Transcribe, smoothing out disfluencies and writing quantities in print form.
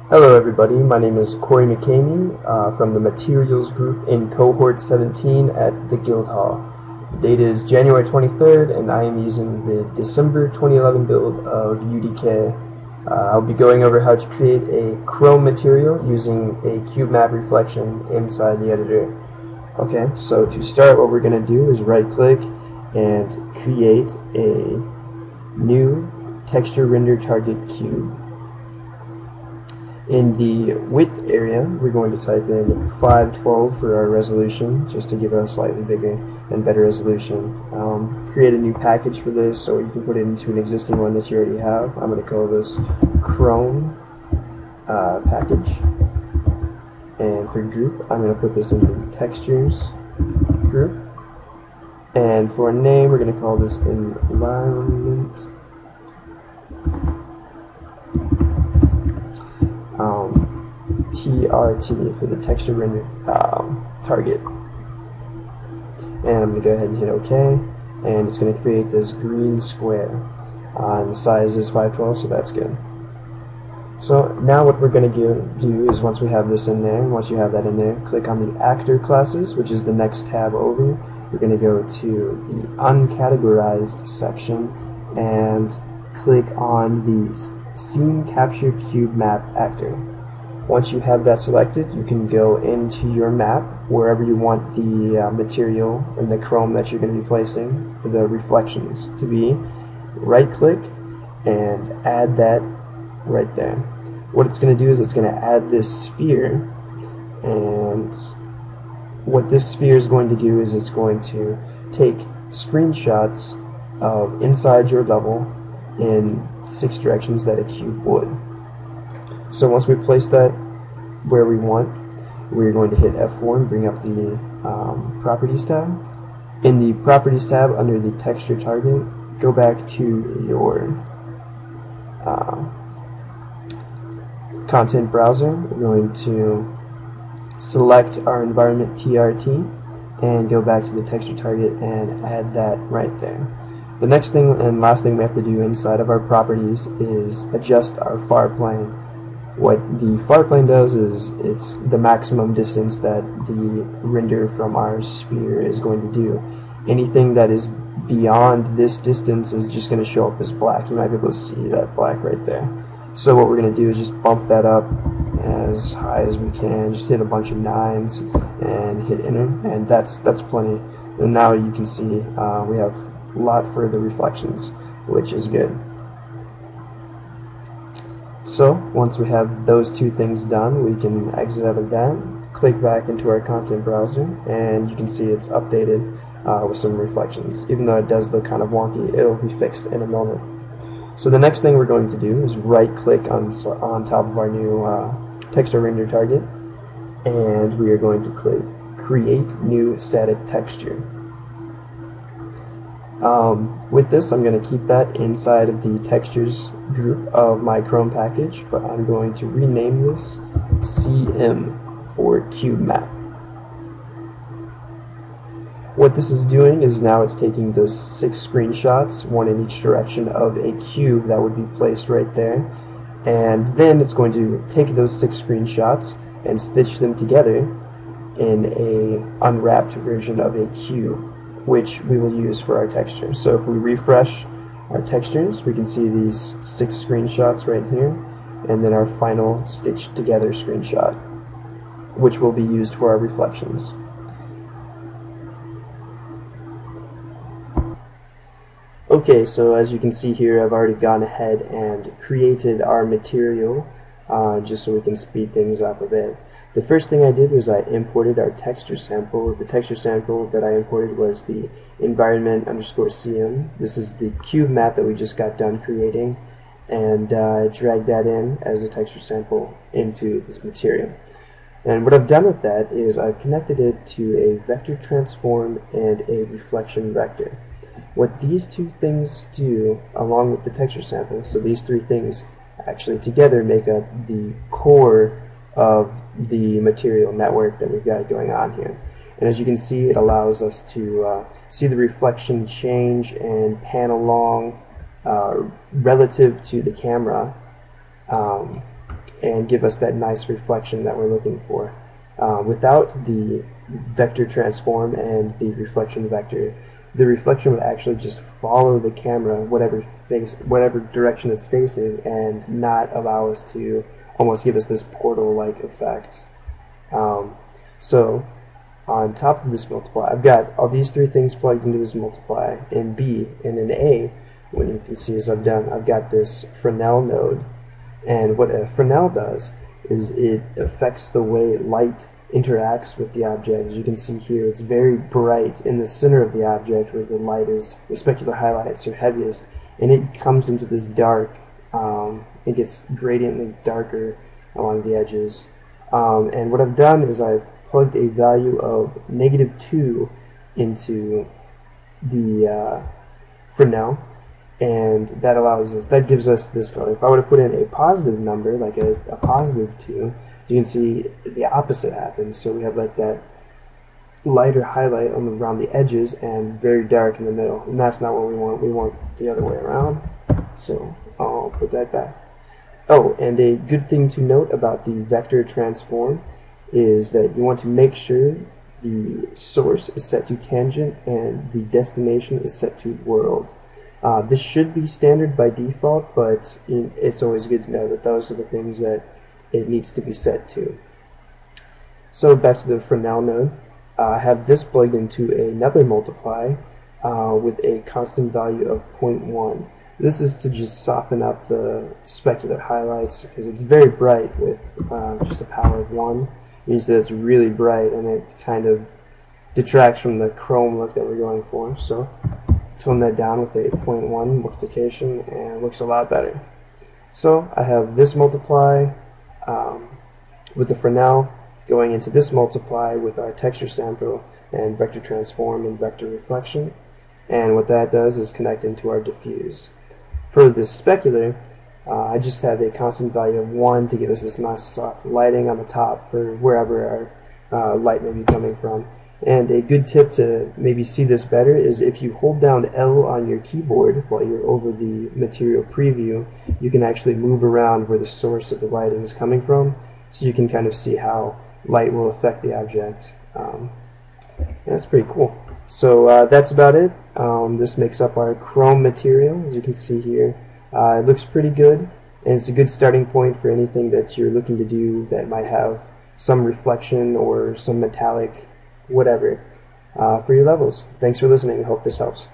Hello everybody, my name is McKemy from the Materials Group in Cohort 17 at the Guildhall. The date is January 23rd and I am using the December 2011 build of UDK. I'll be going over how to create a chrome material using a cube map reflection inside the editor. Okay, so to start, what we're going to do is right click and create a new texture render target cube. In the width area, we're going to type in 512 for our resolution, just to give it a slightly bigger and better resolution. Create a new package for this, or you can put it into an existing one that you already have. I'm going to call this Chrome package. And for group, I'm going to put this in the textures group. And for a name, we're going to call this environment. TRT for the texture render target. And I'm going to go ahead and hit OK, and it's going to create this green square. And the size is 512, so that's good. So now what we're going to do is, once we have this in there, and once you have that in there, click on the actor classes, which is the next tab over. We're going to go to the uncategorized section and click on the scene capture cube map actor. Once you have that selected, you can go into your map wherever you want the material and the chrome that you're going to be placing for the reflections to be. Right click and add that right there. What it's going to do is it's going to add this sphere, and what this sphere is going to do is it's going to take screenshots of inside your level in 6 directions that a cube would. So once we place that where we want, we're going to hit F4 and bring up the Properties tab. In the Properties tab, under the Texture Target, go back to your content browser. We're going to select our environment TRT and go back to the Texture Target and add that right there. The next thing and last thing we have to do inside of our properties is adjust our far plane. What the far plane does is it's the maximum distance that the render from our sphere is going to do. Anything that is beyond this distance is just going to show up as black. You might be able to see that black right there. So what we're going to do is just bump that up as high as we can. Just hit a bunch of 9s and hit enter, and that's plenty. And now you can see we have a lot further reflections, which is good. So once we have those two things done, we can exit out of that, click back into our content browser, and you can see it's updated with some reflections. Even though it does look kind of wonky, it'll be fixed in a moment. So the next thing we're going to do is right click on top of our new texture render target, and we are going to click create new static texture. With this, I'm going to keep that inside of the textures group of my Chrome package, but I'm going to rename this CM for cube map. What this is doing is now it's taking those 6 screenshots, one in each direction, of a cube that would be placed right there, and then it's going to take those 6 screenshots and stitch them together in a unwrapped version of a cube, which we will use for our texture. So if we refresh our textures, we can see these 6 screenshots right here, and then our final stitched together screenshot, which will be used for our reflections. Okay, so as you can see here, I've already gone ahead and created our material just so we can speed things up a bit. The first thing I did was I imported our texture sample. The texture sample that I imported was the environment_cm. This is the cube map that we just got done creating, and I dragged that in as a texture sample into this material. And what I've done with that is I've connected it to a vector transform and a reflection vector. What these two things do, along with the texture sample, so these 3 things actually together make up the core of the material network that we've got going on here. And as you can see, it allows us to see the reflection change and pan along relative to the camera, and and give us that nice reflection that we're looking for. Without the vector transform and the reflection vector, the reflection would actually just follow the camera whatever direction it's facing, and not allow us to almost give us this portal-like effect. So on top of this multiply, I've got all these three things plugged into this multiply in B, and in A, what you can see is I've got this Fresnel node, and what a Fresnel does is it affects the way light interacts with the object. As you can see here, it's very bright in the center of the object where the light is, the specular highlights are heaviest, and it comes into this dark, it gets gradiently darker along the edges. And what I've done is I've plugged a value of -2 into the Fresnel, and that gives us this color. If I were to put in a positive number, like a +2, you can see the opposite happens. So we have like that lighter highlight around the edges and very dark in the middle, and that's not what we want. We want the other way around. So I'll put that back. Oh, and a good thing to note about the vector transform is that you want to make sure the source is set to tangent and the destination is set to world. This should be standard by default, but it's always good to know that those are the things that it needs to be set to. So back to the Fresnel node, I have this plugged into another multiply with a constant value of 0.1. This is to just soften up the specular highlights because it's very bright with just a power of 1. It means that it's really bright, and it kind of detracts from the chrome look that we're going for. So tone that down with a 0.1 multiplication, and it looks a lot better. So I have this multiply with the Fresnel going into this multiply with our texture sample and vector transform and vector reflection, and what that does is connect into our diffuse. For this specular, I just have a constant value of 1 to give us this nice soft lighting on the top for wherever our light may be coming from. And a good tip to maybe see this better is if you hold down L on your keyboard while you're over the material preview, you can actually move around where the source of the lighting is coming from, so you can kind of see how light will affect the object. That's pretty cool. So that's about it. This makes up our chrome material, as you can see here. It looks pretty good, and it's a good starting point for anything that you're looking to do that might have some reflection or some metallic whatever for your levels. Thanks for listening. I hope this helps.